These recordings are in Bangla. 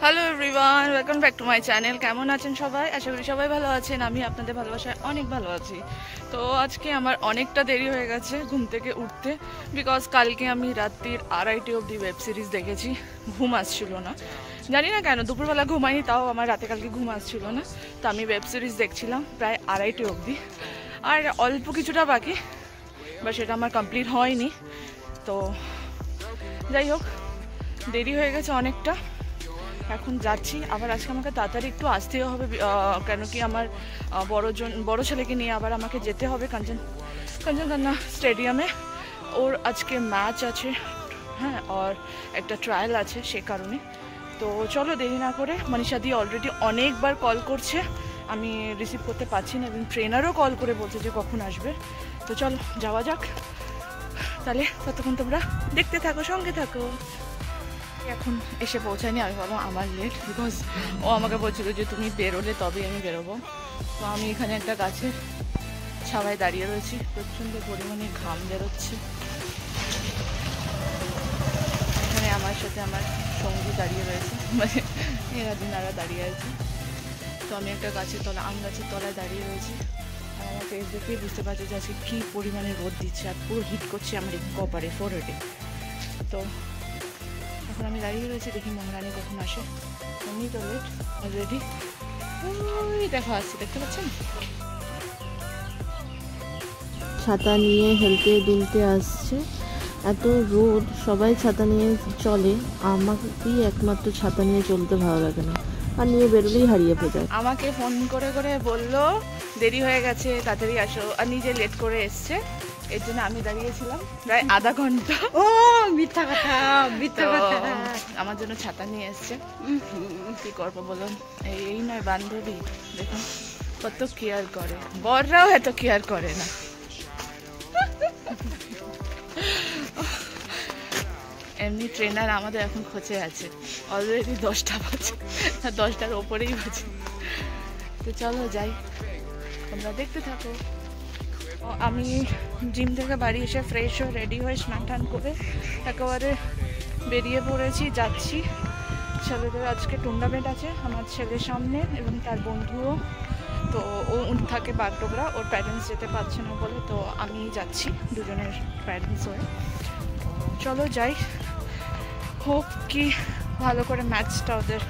Hello everyone, welcome back to my channel. কেমন আছেন সবাই? আশা করি সবাই ভালো আছেন। আমি আপনাদের ভালোবাসায় অনেক ভালো আছি। তো আজকে আমার অনেকটা দেরি হয়ে গেছে ঘুম থেকে উঠতে, বিকজ কালকে আমি রাত্রির 2:30 অবধি ওয়েব সিরিজ দেখেছি। ঘুম আসছিল না, জানি না কেন। দুপুরবেলা ঘুমাইনি, তাও আমার রাতে কালকে ঘুম আসছিল না। তো আমি ওয়েব সিরিজ দেখছিলাম প্রায় 2:30 অবধি। আর অল্প কিছুটা বাকি, বা সেটা আমার কমপ্লিট হয়নি। তো যাই হোক, দেরি হয়ে গেছে অনেকটা। এখন যাচ্ছি আবার। আজকে আমাকে তাড়াতাড়ি একটু আসতেও হবে, কেন কি আমার বড় ছেলেকে নিয়ে আবার আমাকে যেতে হবে কাঞ্চনজঙ্ঘা স্টেডিয়ামে। ওর আজকে ম্যাচ আছে, হ্যাঁ, আর একটা ট্রায়াল আছে, সে কারণে। তো চলো দেরি না করে। মনীষা দি অলরেডি অনেকবার কল করছে, আমি রিসিভ করতে পারছি না, এবং ট্রেনারও কল করে বলছে যে কখন আসবে। তো চলো যাওয়া যাক। তাহলে ততক্ষণ তোমরা দেখতে থাকো, সঙ্গে থাকো। এখন এসে পৌঁছায়নি, আমি ভাবলাম আমার লেট, বিকজ ও আমাকে বলছিল যে তুমি বেরোলে তবেই আমি বেরোবো। তো আমি এখানে একটা গাছের ছাওয়ায় দাঁড়িয়ে রয়েছি, প্রচণ্ড পরিমাণে ঘাম বেরোচ্ছে। এখানে আমার সাথে আমার সঙ্গী দাঁড়িয়ে রয়েছে, মানে এরা দিনারা দাঁড়িয়ে আছে। তো আমি একটা গাছের তলা, আম গাছের তলায় দাঁড়িয়ে রয়েছি। আর আমার ফেস দেখেই বুঝতে পারছি যে আজকে কী পরিমাণে রোদ দিচ্ছে, আর পুরো হিট করছে আমার এই কপারে, ফোরহেডে। তো এখন আমি দাঁড়িয়ে রয়েছি, দেখি মহারানী কখন আসে। উনি তো লেট অলরেডি। ওই দেখা আসছে, দেখতে পাচ্ছেন? ছাতা নিয়ে হেলতে দুলতে আসছে। এত রোদ, সবাই ছাতা নিয়ে চলে, আমাকেই একমাত্র ছাতা নিয়ে চলতে ভালো লাগে না, আর নিয়ে বেরোলেই হারিয়ে যায়। আমাকে ফোন করে করে বললো দেরি হয়ে গেছে, তাড়াতাড়ি আসো, আর নিজে লেট করে এসছে। এর জন্য আমি দাঁড়িয়েছিলাম প্রায় আধা ঘন্টা। ও মিথ্যা কথা, মিথ্যা কথা। আমার জন্য ছাতা নিয়ে এসছে। কি করবো বলুন, এই নয় বান্ধবী, দেখুন কত কেয়ার করে। বররাও এত কেয়ার করে না। এমনি ট্রেনার আমাদের এখন খোঁজে আছে, অলরেডি 10টা বাজে, 10টার ওপরেই বাজে। তো চলো যাই, তোমরা দেখতে থাকো। আমি জিম থেকে বাড়ি এসে ফ্রেশ হয়ে রেডি হয়ে স্নান টান করে একেবারে বেরিয়ে পড়েছি, যাচ্ছি। ছেলেদের আজকে টুর্নামেন্ট আছে আমার ছেলের সামনে, এবং তার বন্ধুও। তো ও থাকে বাগডোগরা, ওর প্যারেন্টস যেতে পারছে না বলে, তো আমি যাচ্ছি দুজনের প্যারেন্টস হয়ে। চলো যাই, হোক কি ভালো করে ম্যাচটা ওদের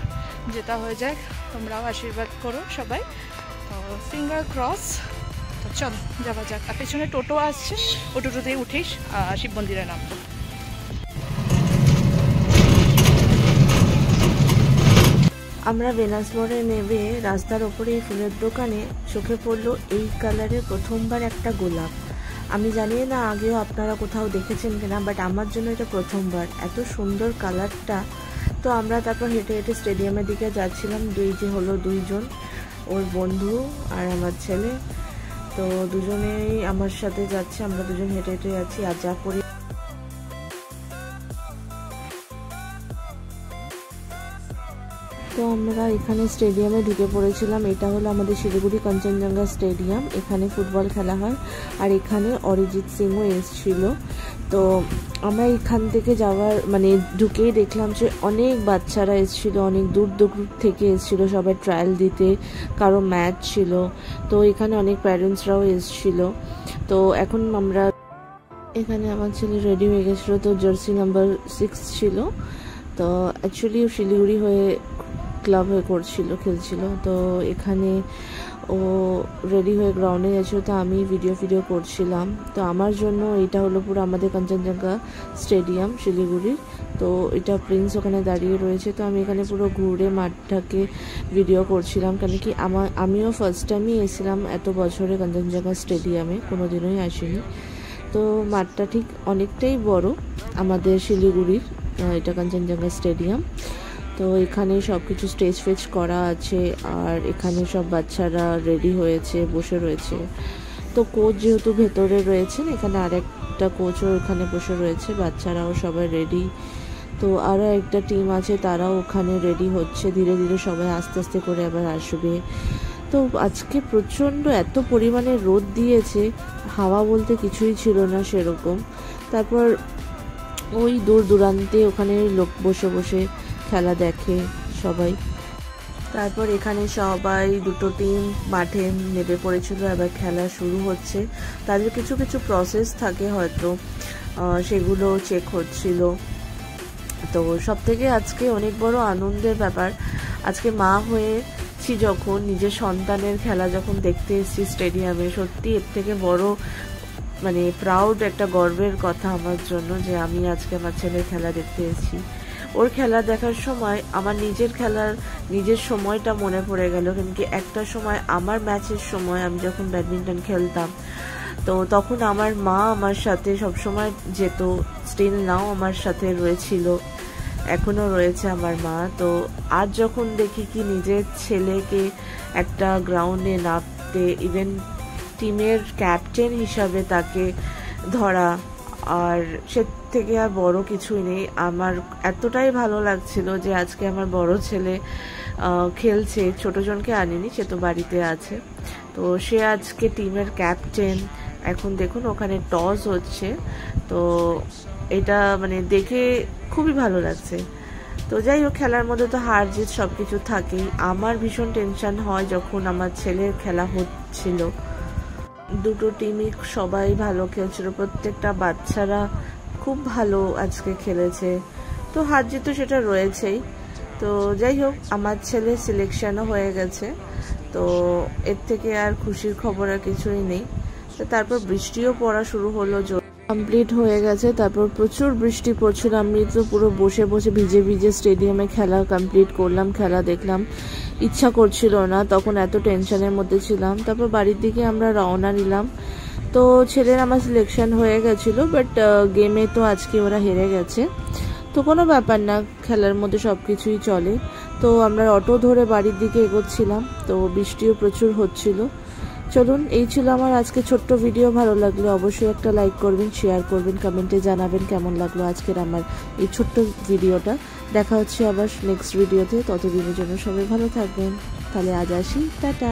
জেতা হয়ে যায়। তোমরাও আশীর্বাদ করো সবাই, তো ফিঙ্গার ক্রস। তো চলো যাওয়া যাক। আর পেছনে টোটো আসছে, ও টোটোতেই উঠিস শিব মন্দিরে নামবো। আমরা ভেনাস মোড়ে নেমে রাস্তার ওপরে ফুলের দোকানে চোখে পড়লো এই কালারের প্রথমবার একটা গোলাপ। আমি জানি না আগেও আপনারা কোথাও দেখেছেন কিনা, বাট আমার জন্য এটা প্রথমবার, এত সুন্দর কালারটা। তো আমরা তারপর হেঁটে হেঁটে স্টেডিয়ামের দিকে যাচ্ছিলাম। দুইজন, ওর বন্ধু আর আমার ছেলে। তো দুজনেই আমার সাথে যাচ্ছে, আমরা দুজন হেঁটে হেঁটে যাচ্ছি। আর যা করি, তো আমরা এখানে স্টেডিয়ামে ঢুকে পড়েছিলাম। এটা হলো আমাদের শিলিগুড়ি কাঞ্চনজঙ্ঘা স্টেডিয়াম, এখানে ফুটবল খেলা হয়। আর এখানে অরিজিৎ সিংও এসেছিল। তো আমরা এখান থেকে ঢুকেই দেখলাম যে অনেক বাচ্চারা এসেছিল, অনেক দূর দূর থেকে এসেছিল সবাই ট্রায়াল দিতে, কারো ম্যাচ ছিল। তো এখানে অনেক প্যারেন্টসরাও এসেছিল। তো এখন আমরা এখানে, আমার ছেলে রেডি হয়ে গেছিলো, তো জার্সি নাম্বার 6 ছিল। তো অ্যাকচুয়ালি শিলিগুড়ি হয়ে ক্লাব হয়ে খেলছিল। তো এখানে ও রেডি হয়ে গ্রাউন্ডে গেছিলো, তো আমি ভিডিও করছিলাম। তো আমার জন্য এটা হলো পুরো আমাদের কাঞ্চনজঙ্ঘা স্টেডিয়াম শিলিগুড়ির। তো এটা প্রিন্স ওখানে দাঁড়িয়ে রয়েছে। তো আমি এখানে পুরো ঘুরে মাঠটাকে ভিডিও করছিলাম, কেন কি আমিও ফার্স্ট টাইমই এসেছিলাম এত বছরে কাঞ্চনজঙ্ঘা স্টেডিয়ামে, কোনোদিনই আসিনি। তো মাঠটা ঠিক অনেকটাই বড় আমাদের শিলিগুড়ির, এটা কাঞ্চনজঙ্ঘা স্টেডিয়াম। তো এখানে সব কিছু স্টেজ ফেজ করা আছে, আর এখানে সব বাচ্চারা রেডি হয়েছে, বসে রয়েছে। তো কোচ যেহেতু ভেতরে রয়েছেন, এখানে আরেকটা কোচও এখানে বসে রয়েছে, বাচ্চারাও সবাই রেডি। তো আরও একটা টিম আছে, তারাও ওখানে রেডি হচ্ছে, ধীরে ধীরে সবাই আস্তে আস্তে করে আবার আসবে। তো আজকে প্রচণ্ড এত পরিমাণে রোদ দিয়েছে, হাওয়া বলতে কিছুই ছিল না সেরকম। তারপর ওই দূর দূরান্তে ওখানে লোক বসে বসে খেলা দেখে, সবাই। তারপর এখানে সবাই দুটো টিম মাঠে নেমে পড়েছিল, এবার খেলা শুরু হচ্ছে। তাদের কিছু কিছু প্রসেস থাকে হয়তো, সেগুলো চেক হচ্ছিল। তো সব থেকে আজকে অনেক বড় আনন্দের ব্যাপার, আজকে মা হয়েছি যখন, নিজের সন্তানের খেলা যখন দেখতে এসেছি স্টেডিয়ামে, সত্যি এর থেকে বড় মানে প্রাউড একটা গর্বের কথা আমার জন্য যে আমি আজকে আমার ছেলের খেলা দেখতে এসেছি। ওর খেলা দেখার সময় আমার নিজের সময়টা মনে পড়ে গেল, কিন্তু একটা সময় আমার ম্যাচের সময় আমি যখন ব্যাডমিন্টন খেলতাম, তো তখন আমার মা আমার সাথে সবসময় যেত, স্টিল নাও আমার সাথে রয়েছিল, এখনো রয়েছে আমার মা। তো আজ যখন দেখি কি নিজের ছেলেকে একটা গ্রাউন্ডে নামতে, ইভেন টিমের ক্যাপ্টেন হিসাবে তাকে ধরা, আর সে থেকে আর বড় কিছুই নেই। আমার এতটাই ভালো লাগছিল যে আজকে আমার বড় ছেলে খেলছে, ছোটজনকে আনিনি, সে তো বাড়িতে আছে, তো সে আজকে টিমের ক্যাপ্টেন। এখন দেখুন ওখানে টস হচ্ছে, তো এটা মানে দেখে খুবই ভালো লাগছে। তো যাই হোক, খেলার মধ্যে তো হার জিত সব কিছু থাকেই। আমার ভীষণ টেনশন হয় যখন আমার ছেলের খেলা হচ্ছিল। দুটো টিমই সবাই ভালো খেলছিল, প্রত্যেকটা বাচ্চারা খুব ভালো আজকে খেলেছে। তো হার জিত তো সেটা রয়েছেই। তো যাই হোক, আমার ছেলে সিলেকশনও হয়ে গেছে, তো এর থেকে আর খুশির খবর আর কিছুই নেই। তো তারপর বৃষ্টিও পড়া শুরু হলো, কমপ্লিট হয়ে গেছে। তারপর প্রচুর বৃষ্টি পড়ছিল, আমি তো পুরো বসে বসে ভিজে ভিজে স্টেডিয়ামে খেলা কমপ্লিট করলাম, খেলা দেখলাম, ইচ্ছা করছিল না, তখন এত টেনশনের মধ্যে ছিলাম। তারপর বাড়ির দিকে আমরা রওনা নিলাম। তো ছেলের আমার সিলেকশন হয়ে গেছিলো, বাট গেমে তো আজকে ওরা হেরে গেছে, তো কোনো ব্যাপার না, খেলার মধ্যে সব কিছুই চলে। তো আমরা অটো ধরে বাড়ির দিকে এগোচ্ছিলাম, তো বৃষ্টিও প্রচুর হচ্ছিল। চলুন, এই ছিল আমার আজকে ছোট্ট ভিডিও। ভালো লাগলে অবশ্যই একটা লাইক করবেন, শেয়ার করবেন, কমেন্টে জানাবেন কেমন লাগলো আজকের আমার এই ছোট্ট ভিডিওটা। দেখা হচ্ছে আবার নেক্সট ভিডিওতে, ততদিনের জন্য সবাই ভালো থাকবেন। তাহলে আজ আসি, টাটা।